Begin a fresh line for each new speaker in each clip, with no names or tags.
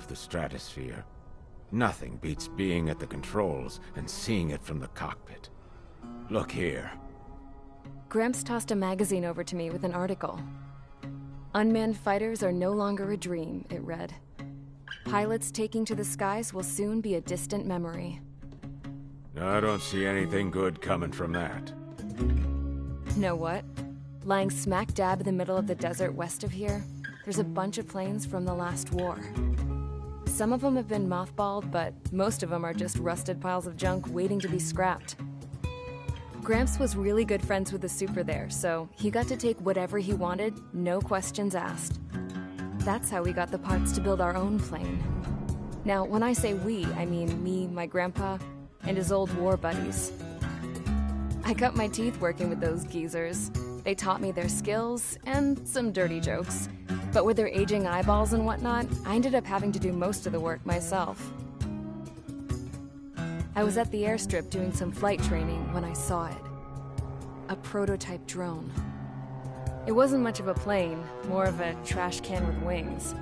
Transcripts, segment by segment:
of the stratosphere. Nothing beats being at the controls and seeing it from the cockpit. Look here.
Gramps tossed a magazine over to me with an article. Unmanned fighters are no longer a dream, it read. Pilots taking to the skies will soon be a distant memory.
I don't see anything good coming from that.
Know what? Lying smack dab in the middle of the desert west of here, there's a bunch of planes from the last war. Some of them have been mothballed, but most of them are just rusted piles of junk waiting to be scrapped. Gramps was really good friends with the super there, so he got to take whatever he wanted, no questions asked. That's how we got the parts to build our own plane. Now, when I say we, I mean me, my grandpa, and his old war buddies. I cut my teeth working with those geezers. They taught me their skills and some dirty jokes. But with their aging eyeballs and whatnot, I ended up having to do most of the work myself. I was at the airstrip doing some flight training when I saw it. A prototype drone. It wasn't much of a plane, more of a trash can with wings.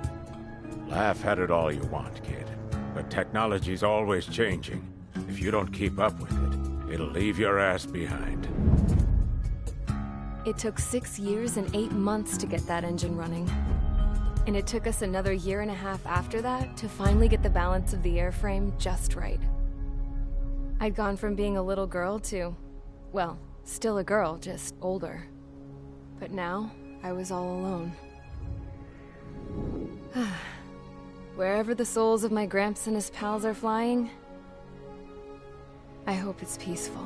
Laugh at it all you want, kid. But technology's always changing. If you don't keep up with it, it'll leave your ass behind.
It took 6 years and 8 months to get that engine running. And it took us another 1.5 years after that to finally get the balance of the airframe just right. I'd gone from being a little girl to, well, still a girl, just older. But now, I was all alone. Wherever the souls of my Gramps and his pals are flying, I hope it's peaceful.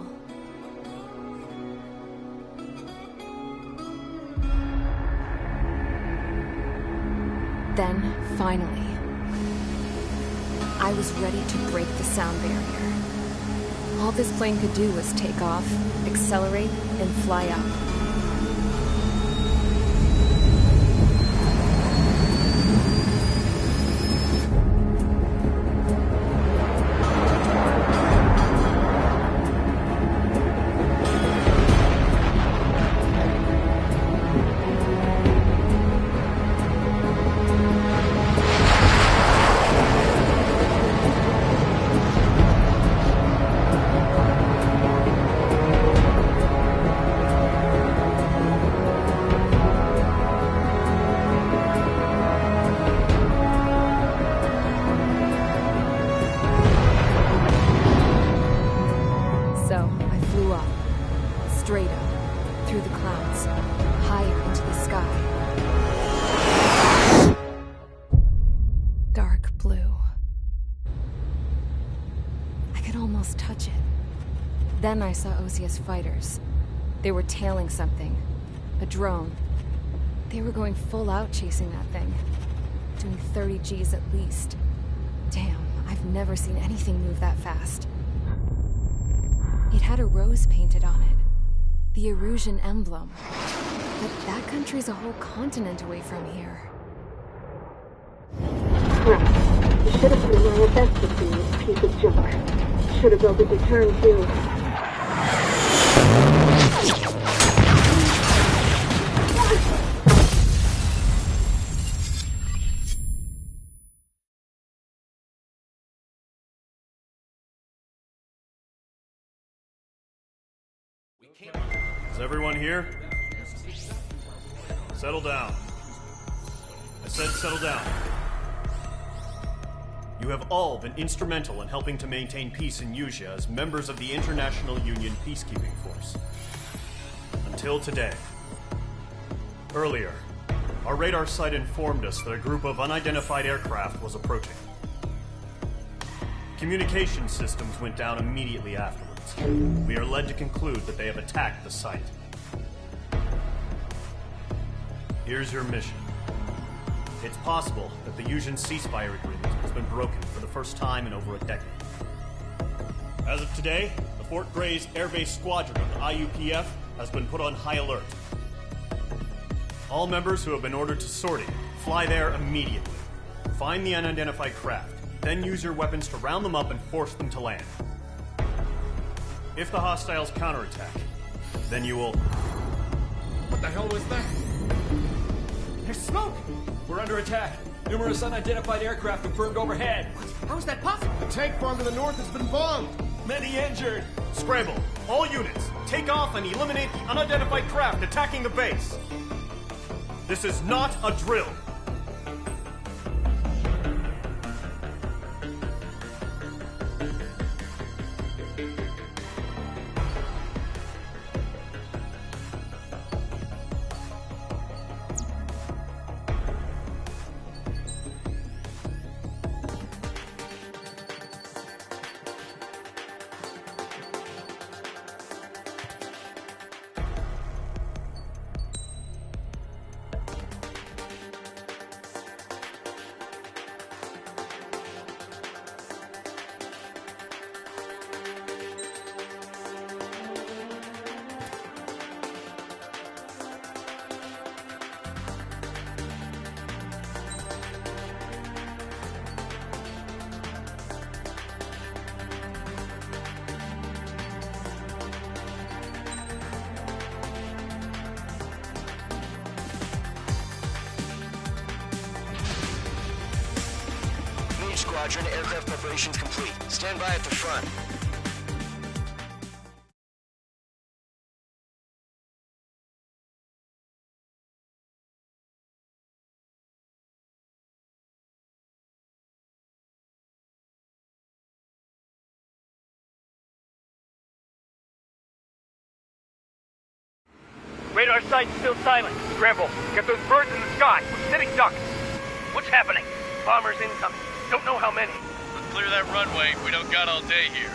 Then, finally, I was ready to break the sound barrier. All this plane could do was take off, accelerate, and fly up. Straight up, through the clouds, higher into the sky. Dark blue. I could almost touch it. Then I saw Osius fighters. They were tailing something. A drone. They were going full out chasing that thing. Doing 30 Gs at least. Damn, I've never seen anything move that fast. It had a rose painted on it. The Erusian emblem. But that country's a whole continent away from here.
Right. You should have put in my best to see this piece of junk. Should have built a deterrent too.
Is everyone here? Settle down. I said settle down. You have all been instrumental in helping to maintain peace in Usea as members of the International Union Peacekeeping Force. Until today. Earlier, our radar site informed us that a group of unidentified aircraft was approaching. Communication systems went down immediately afterwards. We are led to conclude that they have attacked the site. Here's your mission. It's possible that the Usian ceasefire agreement has been broken for the first time in over a decade. As of today, the Fort Grays Air Base Squadron of the IUPF has been put on high alert. All members who have been ordered to sortie, fly there immediately. Find the unidentified craft, then use your weapons to round them up and force them to land. If the hostiles counterattack, then you will...
What the hell was that? There's smoke! We're under attack. Numerous unidentified aircraft confirmed overhead.
How is that possible?
The tank farm to the north has been bombed.
Many injured.
Scramble. All units, take off and eliminate the unidentified craft attacking the base. This is not a drill.
Squadron, aircraft preparations complete. Stand by at the front.
Radar site's still silent. Scramble. Get those birds in the sky. We're sitting ducks. What's happening? Bombers incoming. Don't know how many.
Let's clear that runway. We don't got all day here.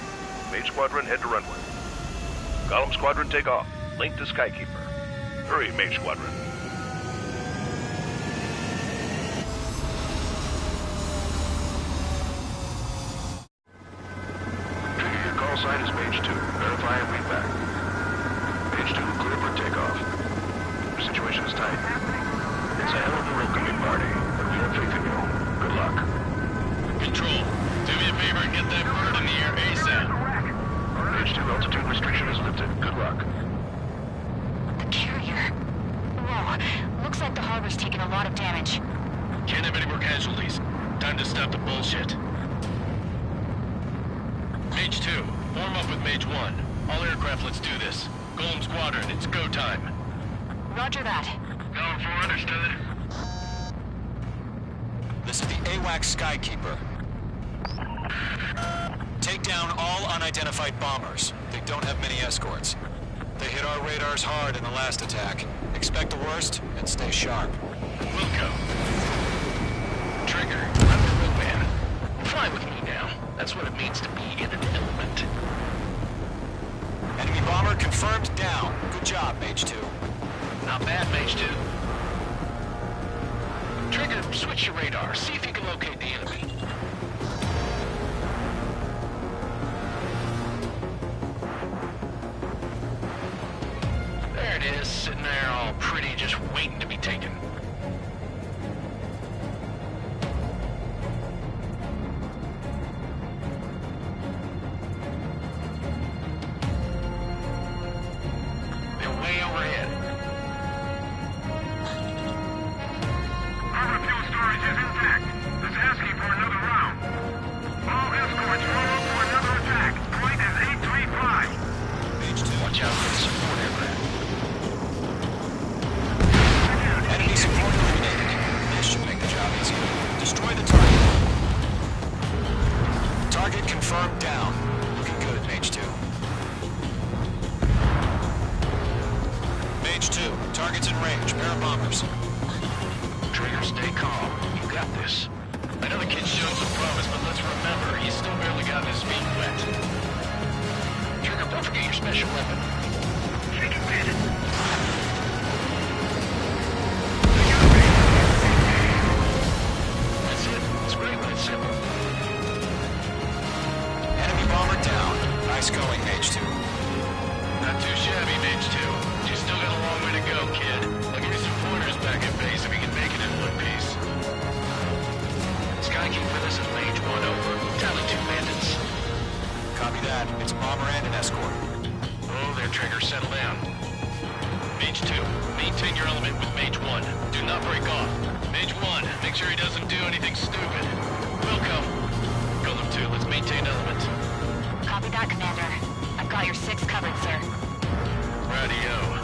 Mage Squadron, head to runway. Column Squadron, take off. Link to Skykeeper. Hurry, Mage Squadron. Trigger, your call sign is Mage 2. Verify and read back. Mage 2, clear for takeoff. Your situation is tight. It's a hell of a welcoming party, but we have faith in you. Good luck.
Control, do me a favor and get that bird in the air ASAP.
Mage 2, altitude restriction is lifted. Good luck.
The carrier. Whoa, looks like the harbor's taken a lot of damage.
Can't have any more casualties. Time to stop the bullshit. Mage 2, form up with Mage 1. All aircraft, let's do this. Golem Squadron, it's go time.
Roger that.
Going for understood.
This is the AWACS Skykeeper. Take down all unidentified bombers. They don't have many escorts. They hit our radars hard in the last attack. Expect the worst and stay sharp.
Wilco.
Trigger, I'm the real man. Fly with me now. That's what it means to be in an element.
Enemy bomber confirmed down. Good job, Mage 2.
Not bad, Mage 2. Trigger, switch your radar. See if you can locate the enemy. There it is, sitting there all pretty, just waiting to be taken. They're way overhead.
Our fuel storage is intact. It's asking for another round. All escorts roll for another attack. Point is 835.
Mage 2.
Watch out for the support aircraft.
Enemy support eliminated. This should make the job easier. Destroy the target. Target confirmed down. Looking good, Mage 2. Mage 2, target's in range. Pair of bombers.
Trigger, stay calm. You got this.
I know the kid's shown some promise, but let's remember, he's still barely gotten his feet wet.
Trigger, don't forget your special weapon.
Take it,
That's it. It's great when it's simple.
Enemy bomber down. Nice going, Mage 2.
Not too shabby, Mage 2. You still got a long way to go, kid. I'll give you some pointers back at base if you can make it in one piece.
Skykeeper, this is Mage 1, over. Tally 2 bandits.
Copy that. It's a bomber and an escort.
Oh, there, Trigger, settle down.
Mage 2, maintain your element with Mage 1. Do not break off. Mage 1, make sure he doesn't do anything stupid. Wilco. Golem 2, let's maintain element.
Copy that, Commander. I've got your 6 covered, sir.
Radio.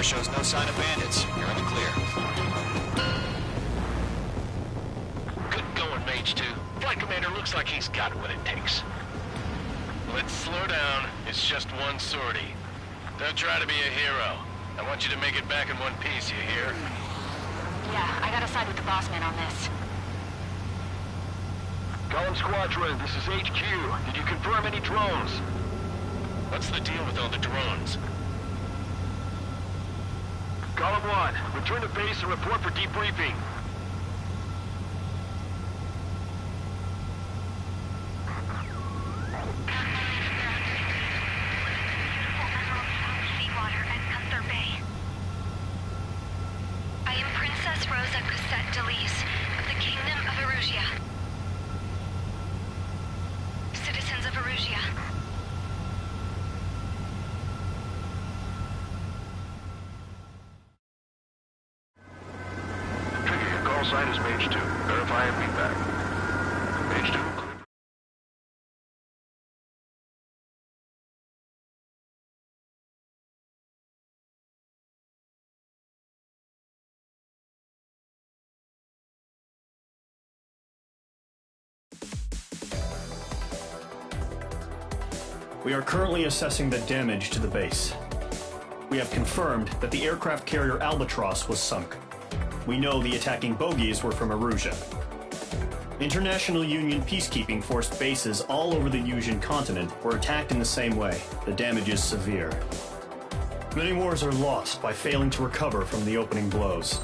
Shows no sign of bandits. You're in the clear.
Good going, Mage 2. Flight Commander looks like he's got what it takes. Let's slow down. It's just one sortie. Don't try to be a hero. I want you to make it back in one piece, you hear?
Yeah, I gotta side with the boss man on this.
Golem Squadron, this is HQ. Did you confirm any drones?
What's the deal with all the drones?
Golem 1, return to base and report for debriefing.
Seawater at Gunther Bay. I am Princess Rosa Cosette Delise of the Kingdom of Erusia. Citizens of Erusia.
Sign is Mage 2. Verify and read back. Mage 2.
We are currently assessing the damage to the base. We have confirmed that the aircraft carrier Albatross was sunk. We know the attacking bogies were from Erusia. International Union peacekeeping force bases all over the Yusian continent were attacked in the same way. The damage is severe. Many wars are lost by failing to recover from the opening blows.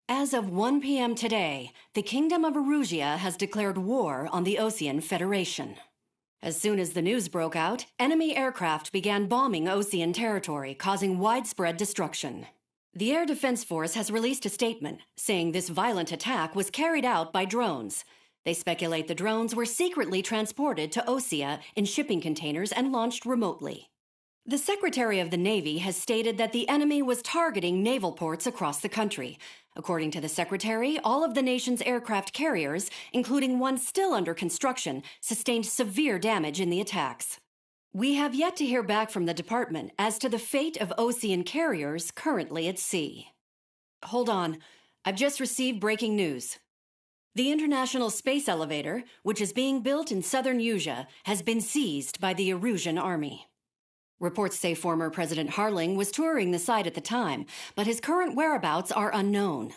As of 1 p.m. today, the Kingdom of Erusia has declared war on the Osean Federation. As soon as the news broke out, enemy aircraft began bombing Osean territory, causing widespread destruction. The Air Defense Force has released a statement saying this violent attack was carried out by drones. They speculate the drones were secretly transported to Osea in shipping containers and launched remotely. The Secretary of the Navy has stated that the enemy was targeting naval ports across the country. According to the Secretary, all of the nation's aircraft carriers, including one still under construction, sustained severe damage in the attacks. We have yet to hear back from the department as to the fate of Osean carriers currently at sea. Hold on. I've just received breaking news. The International Space Elevator, which is being built in southern Usea, has been seized by the Erusian army. Reports say former President Harling was touring the site at the time, but his current whereabouts are unknown.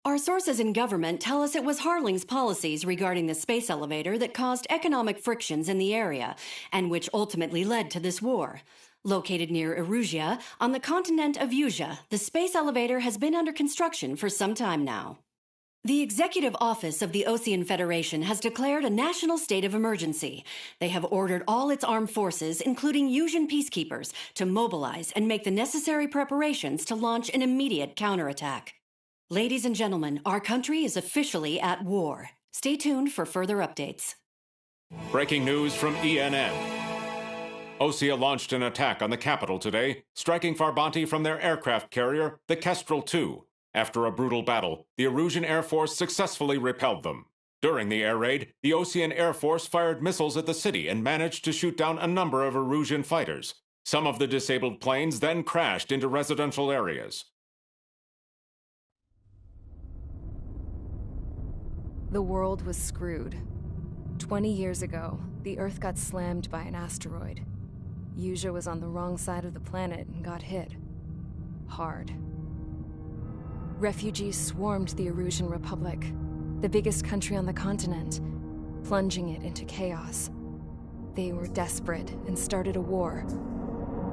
Our sources in government tell us it was Harling's policies regarding the space elevator that caused economic frictions in the area, and which ultimately led to this war. Located near Erusea, on the continent of Usea, the space elevator has been under construction for some time now. The Executive Office of the Osean Federation has declared a national state of emergency. They have ordered all its armed forces, including Usian peacekeepers, to mobilize and make the necessary preparations to launch an immediate counterattack. Ladies and gentlemen, our country is officially at war. Stay tuned for further updates.
Breaking news from ENN. Osea launched an attack on the capital today, striking Farbanti from their aircraft carrier, the Kestrel II. After a brutal battle, the Erusian Air Force successfully repelled them. During the air raid, the Osean Air Force fired missiles at the city and managed to shoot down a number of Erusian fighters. Some of the disabled planes then crashed into residential areas.
The world was screwed. 20 years ago, the Earth got slammed by an asteroid. Usea was on the wrong side of the planet and got hit. Hard. Refugees swarmed the Erusian Republic, the biggest country on the continent, plunging it into chaos. They were desperate and started a war,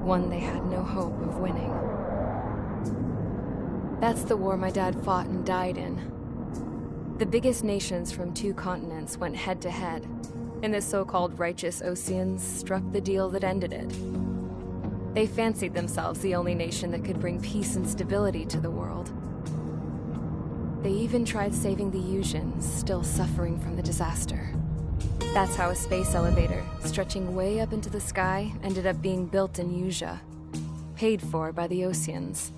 one they had no hope of winning. That's the war my dad fought and died in. The biggest nations from 2 continents went head-to-head, and the so-called righteous Oseans struck the deal that ended it. They fancied themselves the only nation that could bring peace and stability to the world. They even tried saving the Usians, still suffering from the disaster. That's how a space elevator, stretching way up into the sky, ended up being built in Usea, paid for by the Oseans.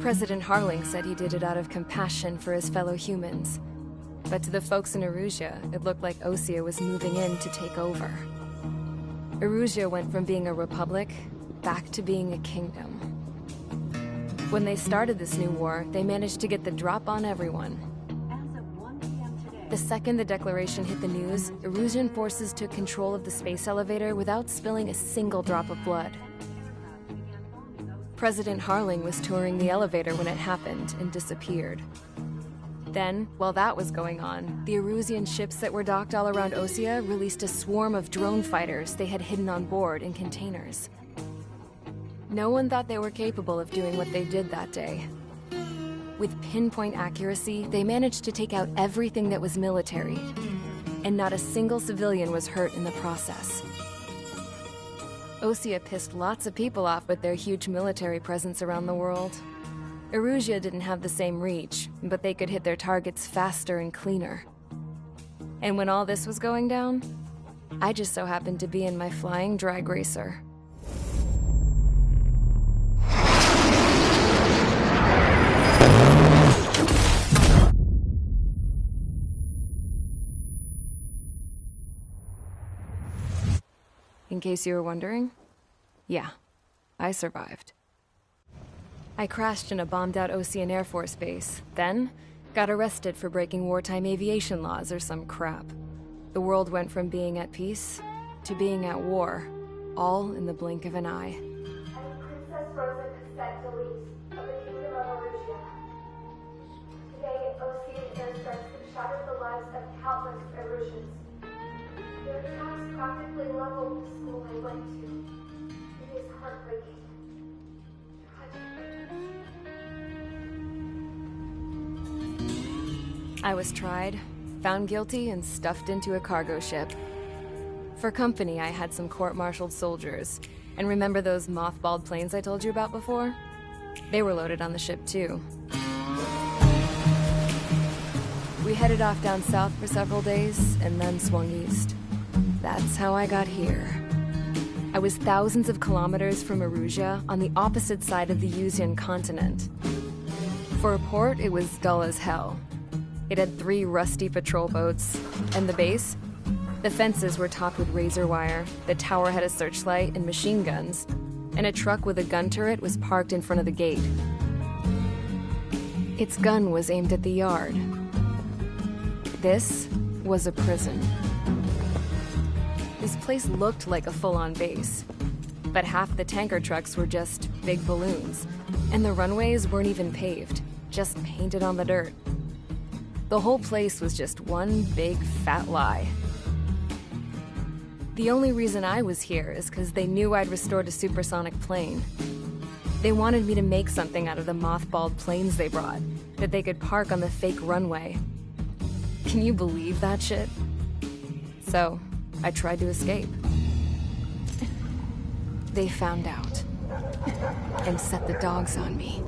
President Harling said he did it out of compassion for his fellow humans. But to the folks in Erusea, it looked like Osea was moving in to take over. Erusea went from being a republic back to being a kingdom. When they started this new war, they managed to get the drop on everyone. The second the declaration hit the news, Erusian forces took control of the space elevator without spilling a single drop of blood. President Harling was touring the elevator when it happened and disappeared. Then, while that was going on, the Erusian ships that were docked all around Osea released a swarm of drone fighters they had hidden on board in containers. No one thought they were capable of doing what they did that day. With pinpoint accuracy, they managed to take out everything that was military, and not a single civilian was hurt in the process. Osea pissed lots of people off with their huge military presence around the world. Erusea didn't have the same reach, but they could hit their targets faster and cleaner. And when all this was going down, I just so happened to be in my flying drag racer. In case you were wondering, yeah, I survived. I crashed in a bombed-out Osean Air Force base, then got arrested for breaking wartime aviation laws or some crap. The world went from being at peace to being at war, all in the blink of an eye.
Princess Rosa Cassette Delise of the Kingdom of Erusea. Today, Osean airstrikes have shattered the lives of countless Erusians. Their attacks practically leveled the school I went to. It is heartbreaking.
I was tried, found guilty, and stuffed into a cargo ship. For company, I had some court-martialed soldiers. And remember those mothballed planes I told you about before? They were loaded on the ship, too. We headed off down south for several days, and then swung east. That's how I got here. I was thousands of kilometers from Erusea, on the opposite side of the Usian continent. For a port, it was dull as hell. It had 3 rusty patrol boats, and the base? The fences were topped with razor wire, the tower had a searchlight and machine guns, and a truck with a gun turret was parked in front of the gate. Its gun was aimed at the yard. This was a prison. This place looked like a full-on base, but half the tanker trucks were just big balloons, and the runways weren't even paved, just painted on the dirt. The whole place was just one big fat lie. The only reason I was here is because they knew I'd restored a supersonic plane. They wanted me to make something out of the mothballed planes they brought, that they could park on the fake runway. Can you believe that shit? So, I tried to escape. They found out, and set the dogs on me.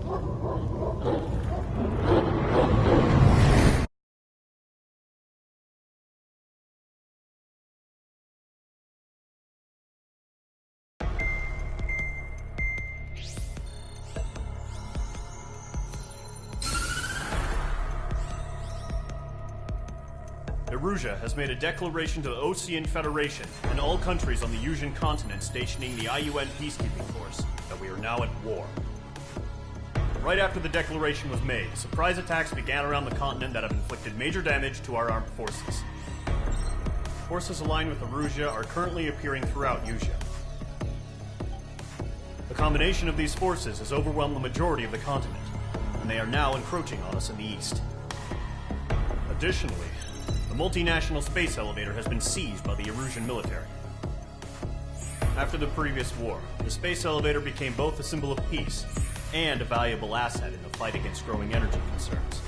Erusia has made a declaration to the Osean Federation and all countries on the Usian continent stationing the IUN peacekeeping force that we are now at war. Right after the declaration was made, surprise attacks began around the continent that have inflicted major damage to our armed forces. Forces aligned with Erusia are currently appearing throughout Usia. The combination of these forces has overwhelmed the majority of the continent, and they are now encroaching on us in the east. Additionally, the multinational space elevator has been seized by the Erusian military. After the previous war, the space elevator became both a symbol of peace and a valuable asset in the fight against growing energy concerns.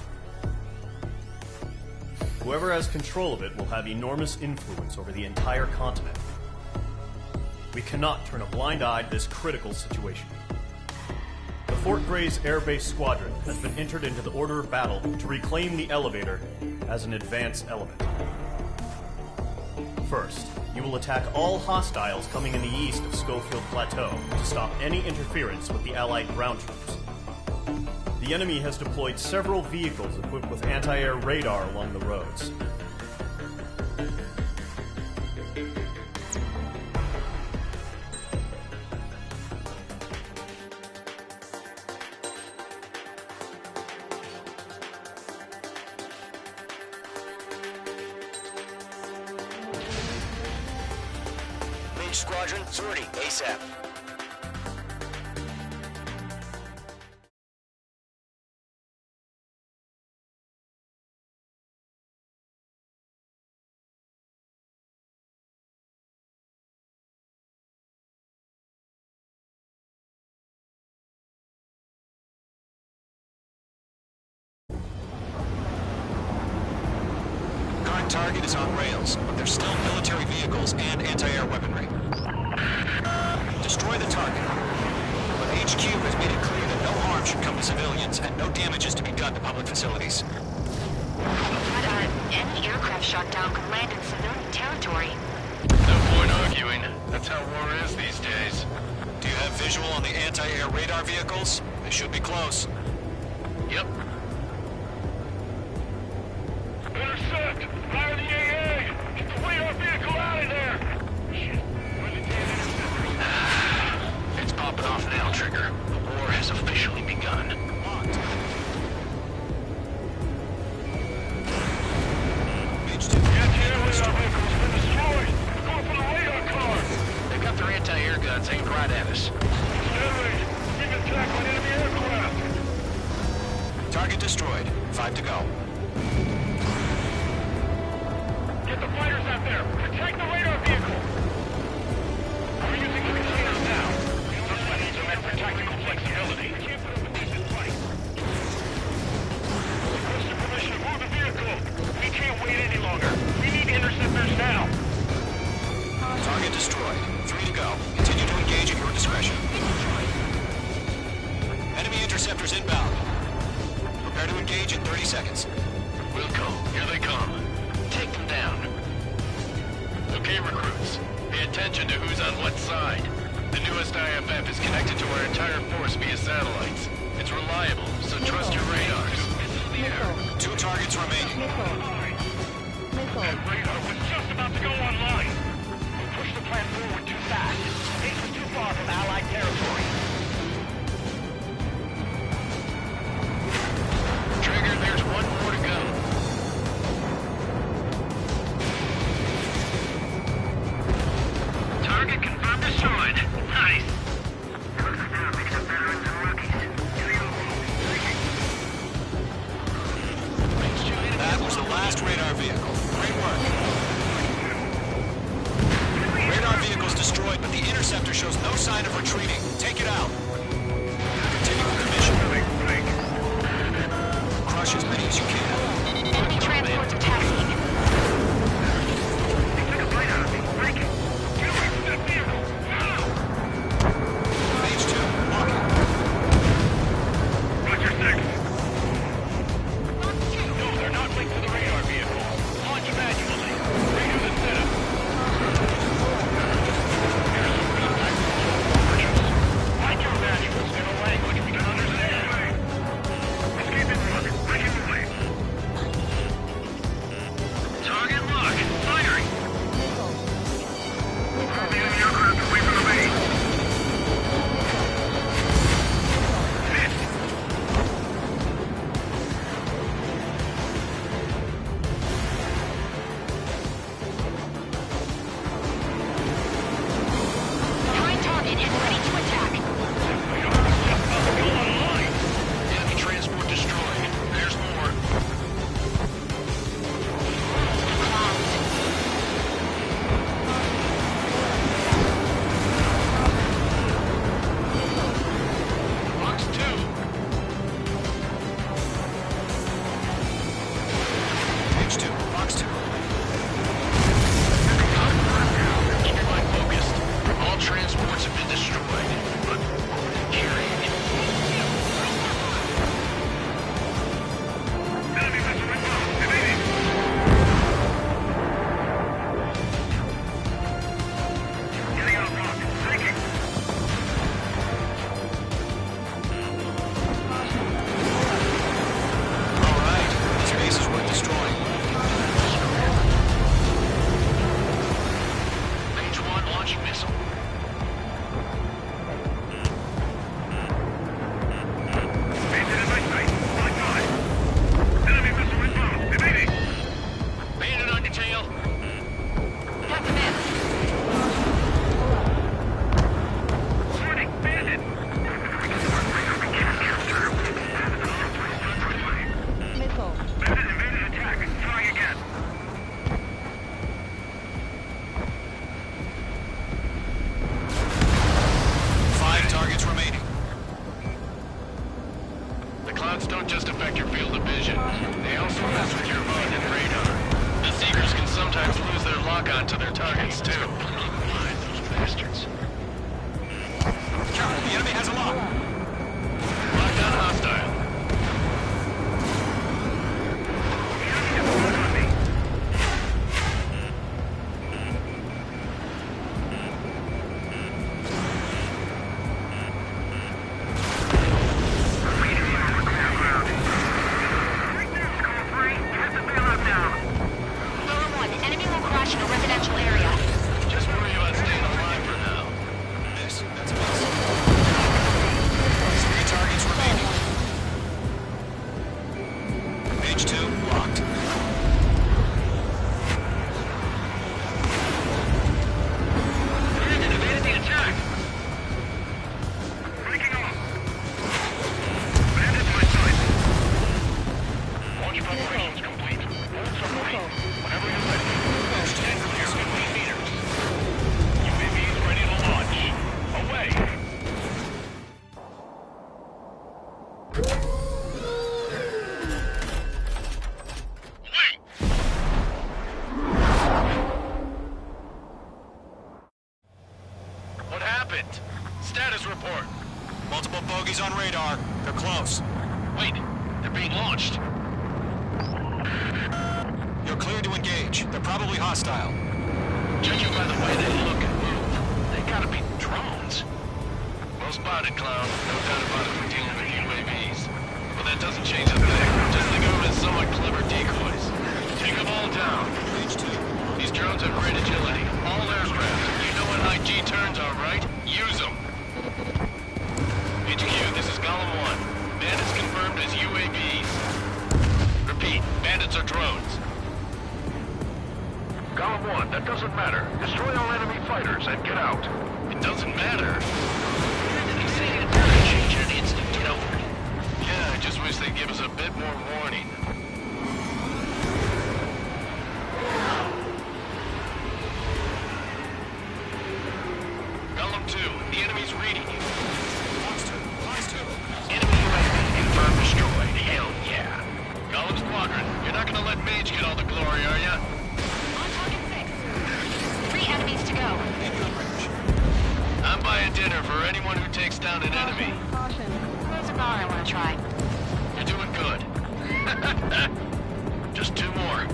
Whoever has control of it will have enormous influence over the entire continent. We cannot turn a blind eye to this critical situation. The Fort Gray's Air Base Squadron has been entered into the order of battle to reclaim the elevator as an advance element. First, you will attack all hostiles coming in the east of Schofield Plateau to stop any interference with the Allied ground troops. The enemy has deployed several vehicles equipped with anti-air radar along the roads.
Squadron, sortie, ASAP.
Current target is on rails, but there's still military vehicles and anti-air weaponry. Destroy the target. But HQ has made it clear that no harm should come to civilians and no damage is to be done to public facilities.
But, any aircraft shot down could land in civilian territory.
No point arguing. That's how war is these days.
Do you have visual on the anti-air radar vehicles? They should be close.
Yep.
Intercept! Fire the AA! Get the radar vehicle out of there! Shit.
It's popping off now, Trigger. The war has officially begun. They've got their anti-air guns aimed right at us.
We've been attacked by enemy aircraft!
Target destroyed. 5 to go.
Get the fighters out there! Protect the radar vehicle! We're using the containers now. This one needs a med for tactical flexibility. We can't put up a decent fight. Requested permission to move the vehicle. We can't wait any longer. We need interceptors now.
Target destroyed. 3 to go. Continue to engage at your discretion. Enemy interceptors inbound. Prepare to engage in 30 seconds.
Wilco, here they come. Take them down. Okay, recruits. Pay attention to who's on what side. The newest IFF is connected to our entire force via satellites. It's reliable, so trust your radars.
2 targets remaining.
That radar was just about to go online. We pushed the plan forward too fast. It was too far from Allied territory.
Trigger, there's 1 more to go. Target confirmed destroyed. Nice.
That was the last radar vehicle. Great work. Radar vehicle's destroyed, but the interceptor shows no sign of retreating. Take it out. Continue with the mission. Crush as many as you can.
Enemy transports attacking.
They took a bite out of me. Break it. Get away from that vehicle. Now!
Mage 2, walking.
Roger 6. No, they're not linked to the radar vehicle. Launch manually. Radio the setup. Write your manuals in a language we can understand. Escape in front. Break him away.
Target locked. Firing.
Pull the enemy aircraft away from the base. Missed.
Prime target and ready to attack.
Go online.
Enemy transport destroyed. There's more. Box 2.
Mage 2, box 2.
Keep your mind focused. All transports have been destroyed, but carrying it.
Enemy missile inbound. Evading. Getting out rock. Taking.
All right, this base is worth destroying.
Mage 1 launching missile.
Bandit in my sight. My God. Enemy missile inbound. Evading.
Bandit on your tail.
Got the miss.
Warning. Bandit. Bandit invaded attack. Try again.
Five targets remaining.
The clouds don't just affect your field of vision. They also mess with your mode and radar. The Seekers can sometimes lose their lock-on to their targets, too. Mind those bastards.
Careful, the enemy has a lock.
Lockdown hostile.
Lower 1, enemy will crash in a residential area.
Just worry about staying alive for now.
Miss. That's a miss. 3 targets remaining. Mage 2, locked.
Bandit evaded the attack.
Breaking off. Bandit in my sight. Launch preparations complete. Hold submarine. Whenever you're ready. Stand clear 15 meters. UAV is ready to launch. Away.
What happened? Status report.
Multiple bogeys on radar. They're close.
Wait, they're being launched.
You're cleared to engage. They're probably hostile.
Judging by the way they look and move, they gotta be drones. spotted, clown. No doubt about it, we're dealing with UAVs. But that doesn't change a thing. Just think of them as somewhat clever decoys. Take them all down. These drones have great agility. All aircraft. You know what high G turns are, right? Use them. HQ, this is Golem 1. Bandits confirmed as UAVs. Repeat, bandits are drones.
Golem 1, that doesn't matter. Destroy all enemy fighters and get out.
It doesn't matter.
You say it doesn't change in an instant. Get over it.
Yeah, I just wish they'd give us a bit more warning. Golem 2, the enemy's reading you.
Enemy UAV confirmed destroyed. Hell yeah.
Golem Squadron, you're not gonna let Mage get all the glory, are ya?
On target 6. 3 enemies to go.
I'm buying dinner for anyone who takes down an enemy.
Caution. There's a bar I want to try.
You're doing good. Just 2 more.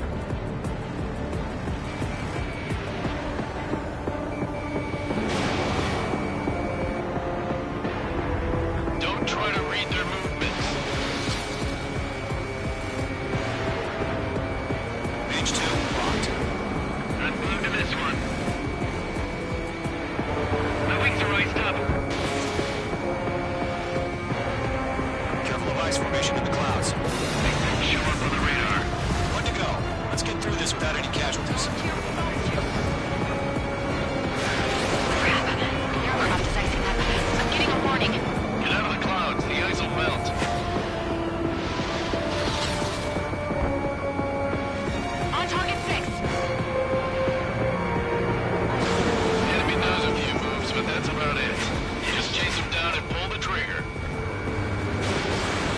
Don't try to read their movements.
Page 2, locked.
Let's move to this one. My wings are iced up.
Careful of ice formation in the clouds.
Show up on the radar.
One to go. Let's get through this without any casualties.
Crap. The aircraft is icing up. I'm getting a warning.
Get out of the clouds. The ice will melt.
On target 6.
The enemy knows a few moves, but that's about it. Just chase them down and pull the trigger.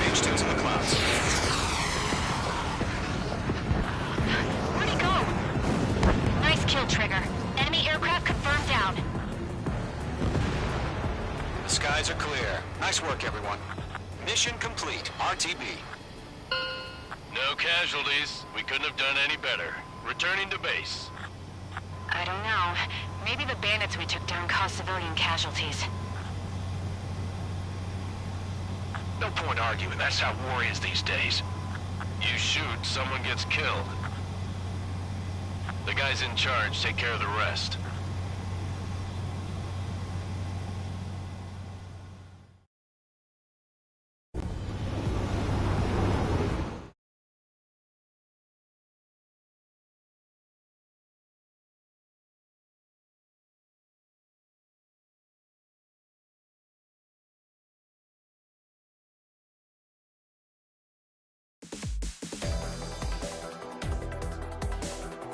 Page 2's in the clouds.
Where'd he go? Nice kill, Trigger. Enemy aircraft confirmed down.
The skies are clear. Nice work, everyone. Mission complete. RTB.
No casualties. We couldn't have done any better. Returning to base.
I don't know. Maybe the bandits we took down caused civilian casualties.
No point arguing. That's how war is these days.
You shoot, someone gets killed. The guys in charge take care of the rest.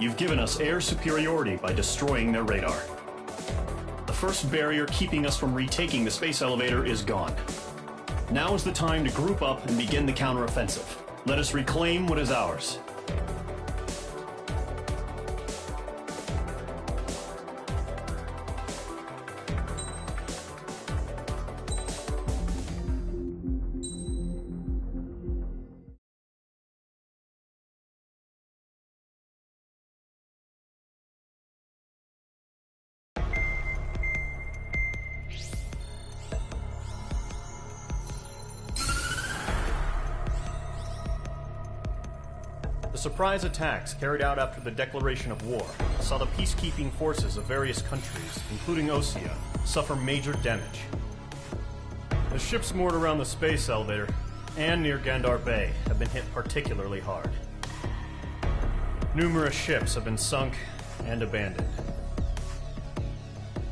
You've given us air superiority by destroying their radar. The first barrier keeping us from retaking the space elevator is gone. Now is the time to group up and begin the counteroffensive. Let us reclaim what is ours. The surprise attacks carried out after the declaration of war saw the peacekeeping forces of various countries, including Osea, suffer major damage. The ships moored around the space elevator and near Gandar Bay have been hit particularly hard. Numerous ships have been sunk and abandoned.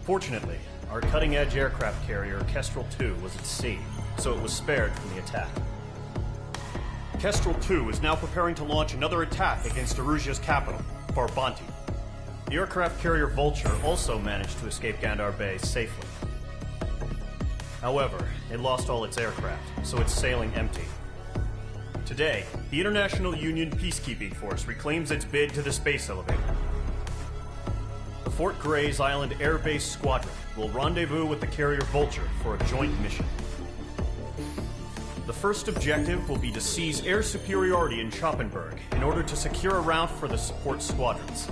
Fortunately, our cutting-edge aircraft carrier, Kestrel 2, was at sea, so it was spared from the attack. Kestrel 2 is now preparing to launch another attack against Erusia's capital, Farbanti. The aircraft carrier Vulture also managed to escape Gandar Bay safely. However, it lost all its aircraft, so it's sailing empty. Today, the International Union Peacekeeping Force reclaims its bid to the space elevator. The Fort Grays Island Air Base Squadron will rendezvous with the carrier Vulture for a joint mission. The first objective will be to seize air superiority in Schoppenberg in order to secure a route for the support squadrons.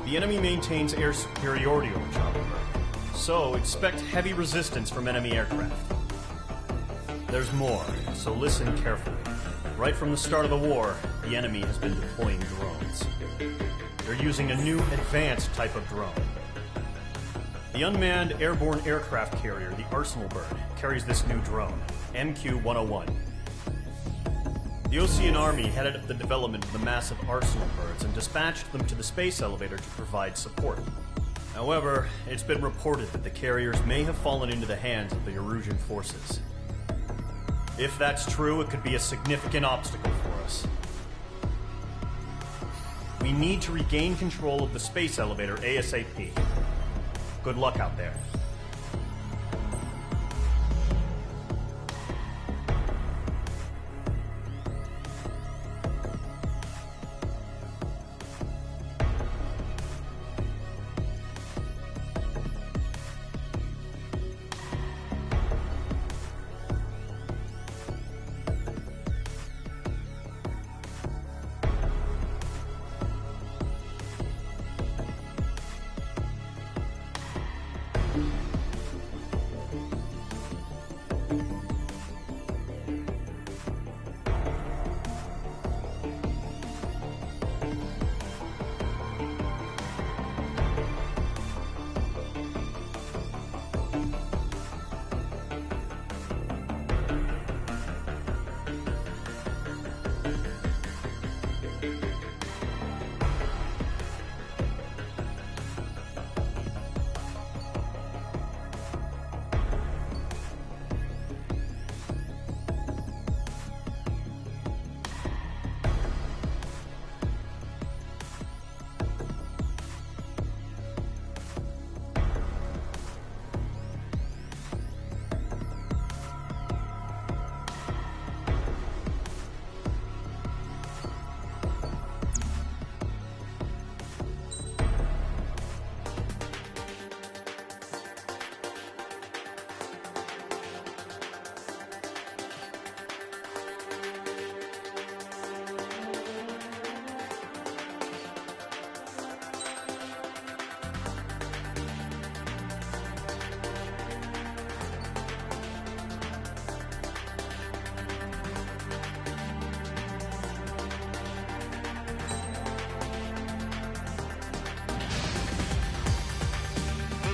The enemy maintains air superiority over Schoppenberg, So expect heavy resistance from enemy aircraft. There's more, so listen carefully. Right from the start of the war, the enemy has been deploying drones. They're using a new advanced type of drone. The unmanned airborne aircraft carrier, the Arsenal Bird, carries this new drone, MQ-101. The Osean Army headed up the development of the massive Arsenal Birds and dispatched them to the space elevator to provide support. However, it's been reported that the carriers may have fallen into the hands of the Erusian forces. If that's true, it could be a significant obstacle for us. We need to regain control of the space elevator ASAP. Good luck out there.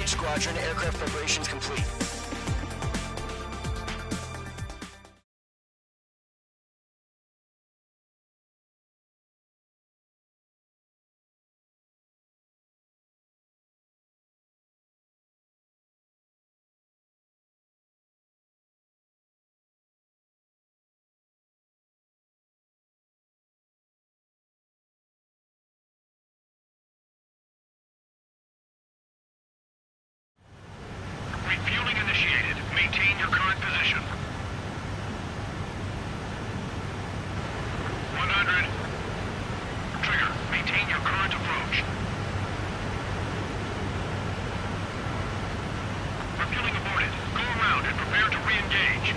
Squadron, aircraft preparations complete.
Refueling initiated. Maintain your current position. 100. Trigger, maintain your current approach. Refueling aborted. Go around and prepare to re-engage.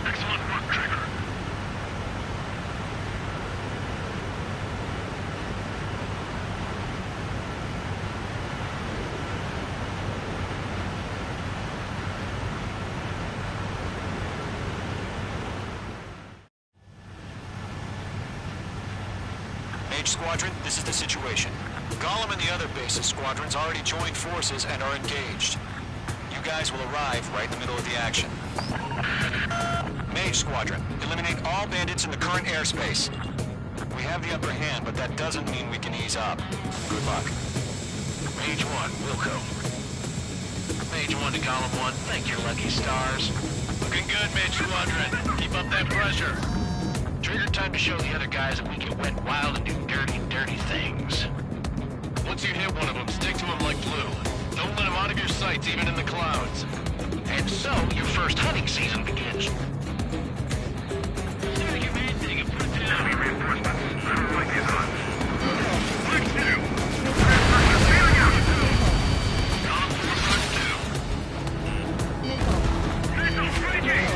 Excellent work, Trigger.
Squadron, this is the situation. Gollum and the other bases squadrons already joined forces and are engaged. You guys will arrive right in the middle of the action. Mage Squadron, eliminate all bandits in the current airspace. We have the upper hand, but that doesn't mean we can ease up. Good luck.
Mage 1, Wilco. Mage 1 to Column 1, thank your lucky stars. Looking good, Mage Squadron. Keep up that pressure. Trigger, time to show the other guys that we can wet wild and do dirty, dirty things. Once you hit one of them, stick to him like glue. Don't let him out of your sights, even in the clouds. And so, your first hunting season begins.
Enemy reinforcements. Fight is on. Flex 2. Column 4, Flex 2. Missiles raging!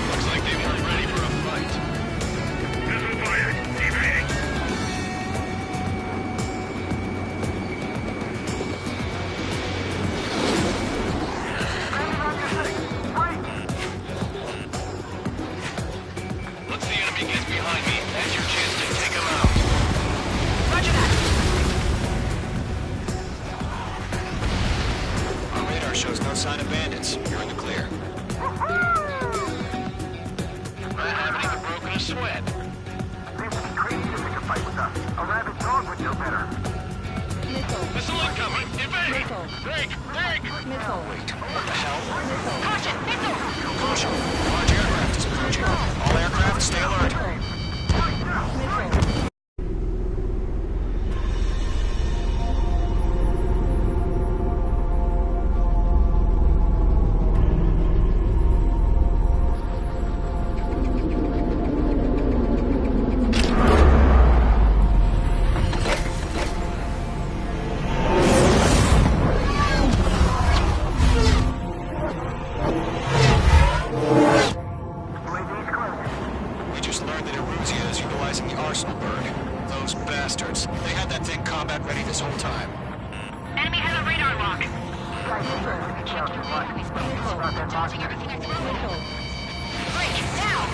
Looks like they weren't ready for a fight. Missile fired. Evading. Once the enemy gets behind me, that's your chance to take them out.
Roger that.
Our radar shows no sign of bandits. You're in the clear.
I haven't even broken a sweat.
Seems to be crazy to pick a fight with us. A rabid dog would know better.
Missile incoming! Evade! Break! Break!
What the hell?
Caution! Missile!
Caution! Large aircraft is approaching. All aircraft, stay alert. We just learned that Eruzia is utilizing the Arsenal bird. Those bastards. They had that thing combat ready this whole time.
Enemy has a radar lock. Dodging everything I throw. Break! Now!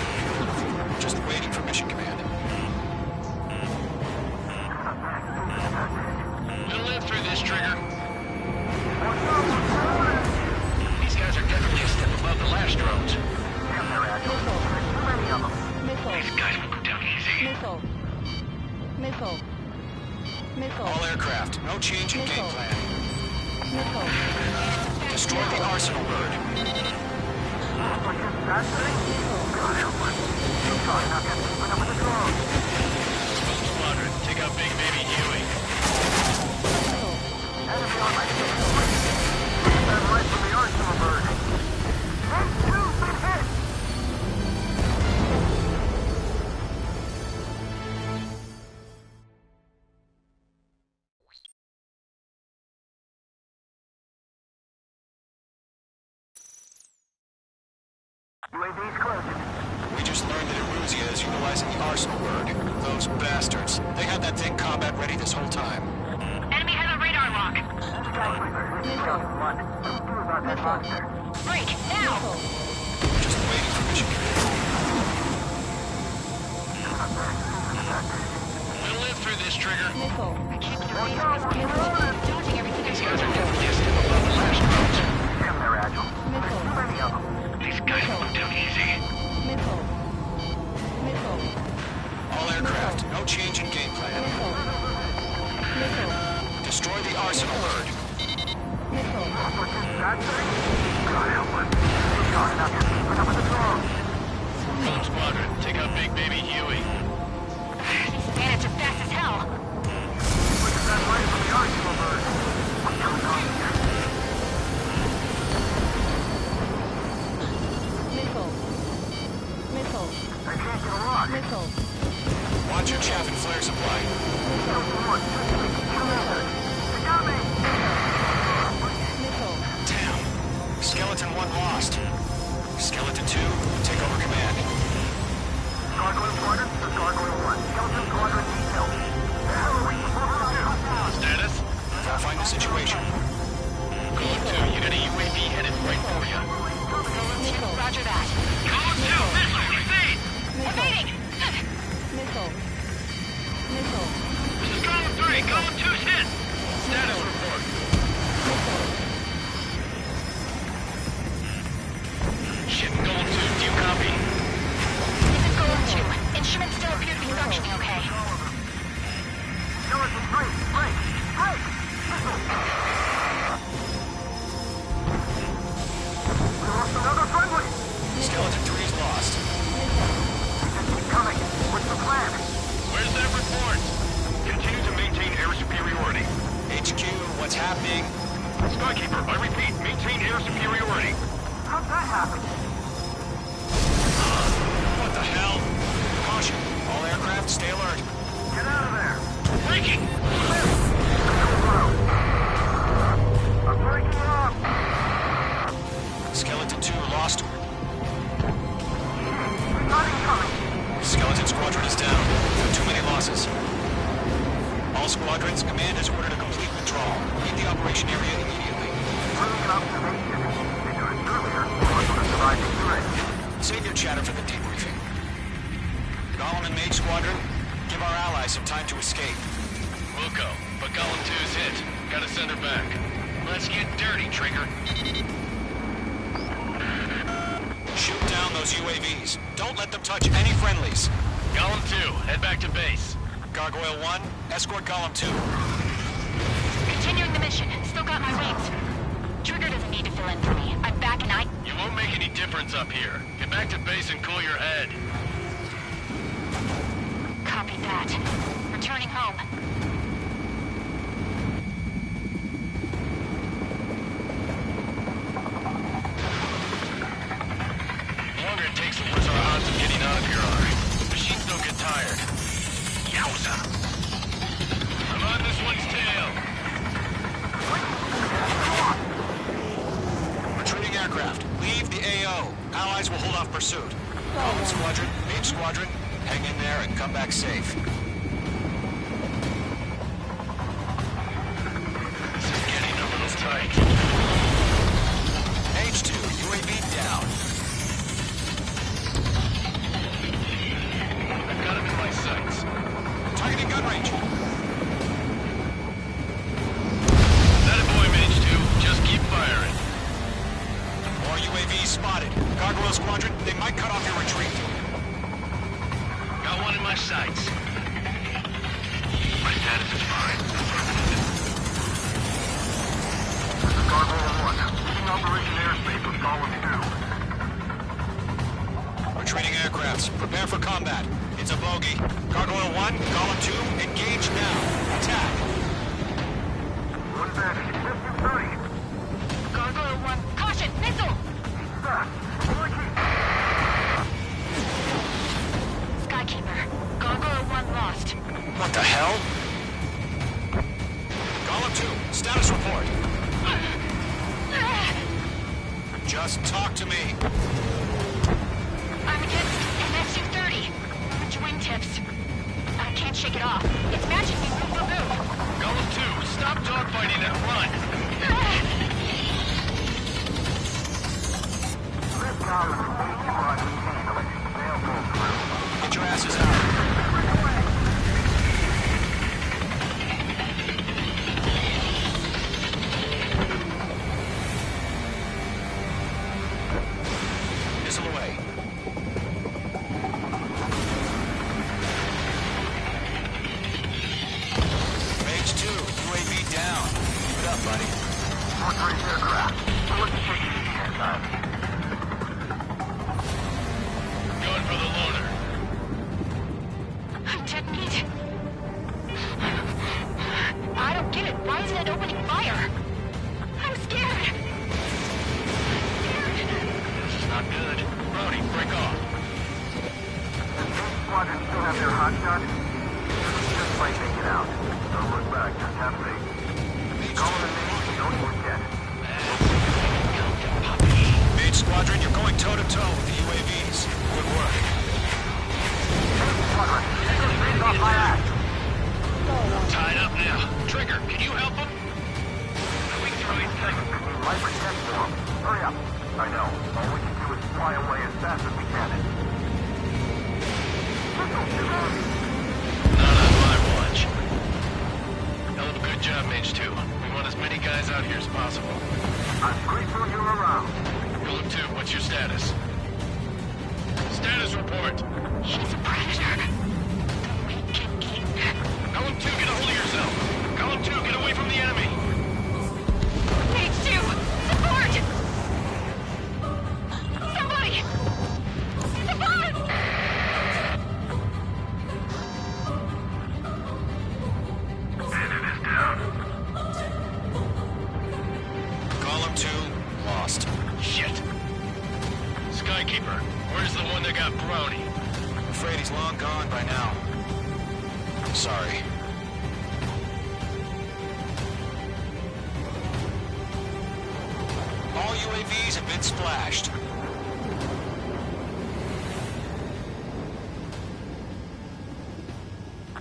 Just waiting for mission command.
We'll live through this, Trigger. These guys are definitely a step above the last drones. These guys will go down easy.
All aircraft, no change in game plan. Destroy the Arsenal bird.
Squadron, take out Big Baby Huey.
Enemy on my six. That right from the Arsenal bird. H2's been hit! UAV's closing.
We just learned that Eruzia is utilizing the Arsenal bird. Those bastards. They had that thing combat ready this whole time.
Enemy has a radar lock. Break! Now!
Just waiting for mission command.
We'll live through this, Trigger.
I can't get away from this missile. Dodging everything I
These guys are
throw.
definitely a step above the last drones.
Damn, they're agile. There's too many of them.
These guys will go down easy.
All aircraft, no change in game plan. Destroy the Arsenal bird.
Phone Squadron, take out Big Baby Huey.
These bandits are fast as hell.
Watch your chaff and flare supply. Damn. Skeleton 1 lost. Skeleton 2, take over command.
Gargoyle Squadron to Gargoyle 1. Skeleton Squadron detail. The hell are we supposed to do?
Status?
Verifying the situation.
Code 2, you got a UAV headed right for you.
Roger that.
Code 2, missile, evade!
Evading!
This is Golem 3, Golem 2's hit! Status report. Shit, Golem 2, do you copy?
This is Golem 2. Instruments still appear to be functioning okay.
Skeleton 3, break! Break! Missile! We lost another friendly!
Skeleton 3 is lost.
Keep coming. What's the plan?
Where's that report? Continue to maintain air superiority.
HQ, what's happening?
Skykeeper, I repeat, maintain air superiority.
How'd that happen?
What the hell? Caution. All aircraft, stay alert.
Get out of there!
Breaking!
I'm breaking up!
Let's get dirty, Trigger.
Shoot down those UAVs. Don't let them touch any friendlies.
Golem 2, head back to base.
Gargoyle 1, escort Golem 2.
Continuing the mission. Still got my wings. Trigger doesn't need to fill in for me. I'm back and
You won't make any difference up here. Get back to base and cool your head.
Copy that. Returning home.
The longer it takes, the worse our odds of getting out of here are. Machines don't get tired. Yowza! I'm on this one's tail.
Retreating aircraft. Leave the AO. Allies will hold off pursuit. Golem Squadron, Mage Squadron, hang in there and come back safe.
This is getting a little tight.
H2, UAV down.
I've got him in my sights.
Targeting gun range.
That a boy, Mage 2. Just keep firing.
More UAVs spotted. Gargoyle Squadron, they might cut off your retreat.
Got one in my sights. My status is fine.
This is Gargoyle 1. Leaving Operation Airspace with Golem 2.
Retreating aircrafts, prepare for combat. It's a bogey. Gargoyle 1, Golem 2, engage now. Attack.
One back. Distance 30.
Gargoyle 1. Caution! Missile! Skykeeper. Gargoyle 1 lost.
What the hell? Golem 2, status report. Just talk to me.
I'm against MSU-30. Which wingtips? I can't shake it off. It's matching me move for move.
Golem 2, stop dogfighting and run.
Get your asses out. Missile away. Mage 2, UAV down. Keep it up, buddy.
Portrait aircraft. Let's take it easy inside.
Going for the loader.
I'm dead meat. I don't get it. Why isn't it opening fire? I'm scared.
This is not good. Brody, break off.
Squadron still have their hot shot? Just might make it out. Don't look back. Just have faith. Golem and Mage, don't forget.
Mage Squadron, you're going toe-to-toe with the UAVs. Good work.
Squadron, take those things off my ass.
Tied up now. Trigger, can you help him? Going through his thing.
Light protect for him. Hurry up. I know. All we can do is fly away as fast as we can.
Not on my watch. Hell of a good job, Mage 2. We want as many guys out here as possible.
I'm grateful you're around.
Golem 2, what's your status? Status report.
He's a predator. The Wicked King.
Golem 2, get a hold of yourself. Golem 2, get away from the enemy.
Mage 2! Support! Somebody! Support!
Bandit is down.
Golem 2, lost.
Shit. Skykeeper, where's the one that got Brownie?
I'm afraid he's long gone by now. Sorry. All UAVs have been splashed.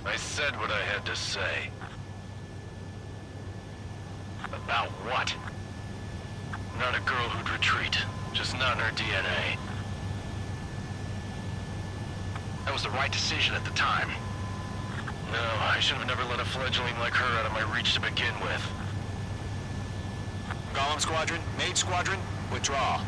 I said what I had to say. About what? Not a girl who'd retreat. Just not in her DNA. That was the right decision at the time. No, I should have never let a fledgling like her out of my reach to begin with.
Bomb Squadron, Mage Squadron, withdraw.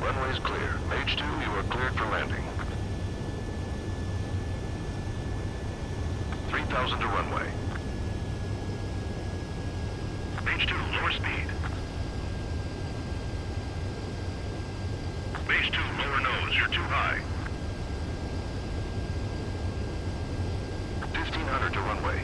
Runway is clear. Mage 2, you are cleared for landing. 3,000 to runway. Mage 2, lower speed. Mage 2, lower nose. You're too high. 1,500 to runway.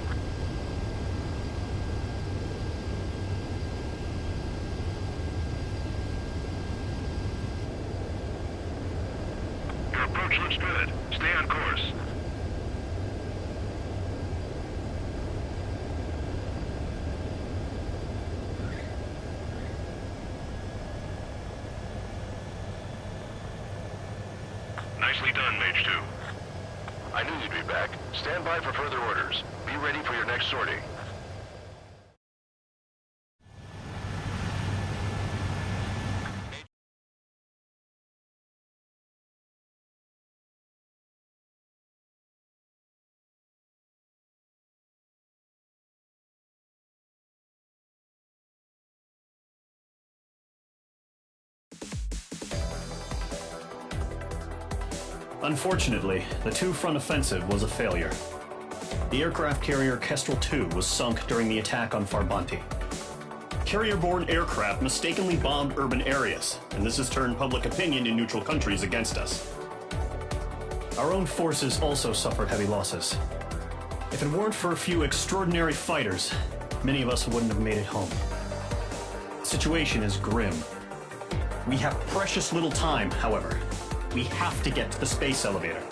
Your approach looks good. Stay on course. Nicely done, Mage 2. I knew you'd be back. Stand by for further orders. Be ready for your next sortie.
Unfortunately, the two-front offensive was a failure. The aircraft carrier Kestrel II was sunk during the attack on Farbanti. Carrier-borne aircraft mistakenly bombed urban areas, and this has turned public opinion in neutral countries against us. Our own forces also suffered heavy losses. If it weren't for a few extraordinary fighters, many of us wouldn't have made it home. The situation is grim. We have precious little time, however. We have to get to the space elevator.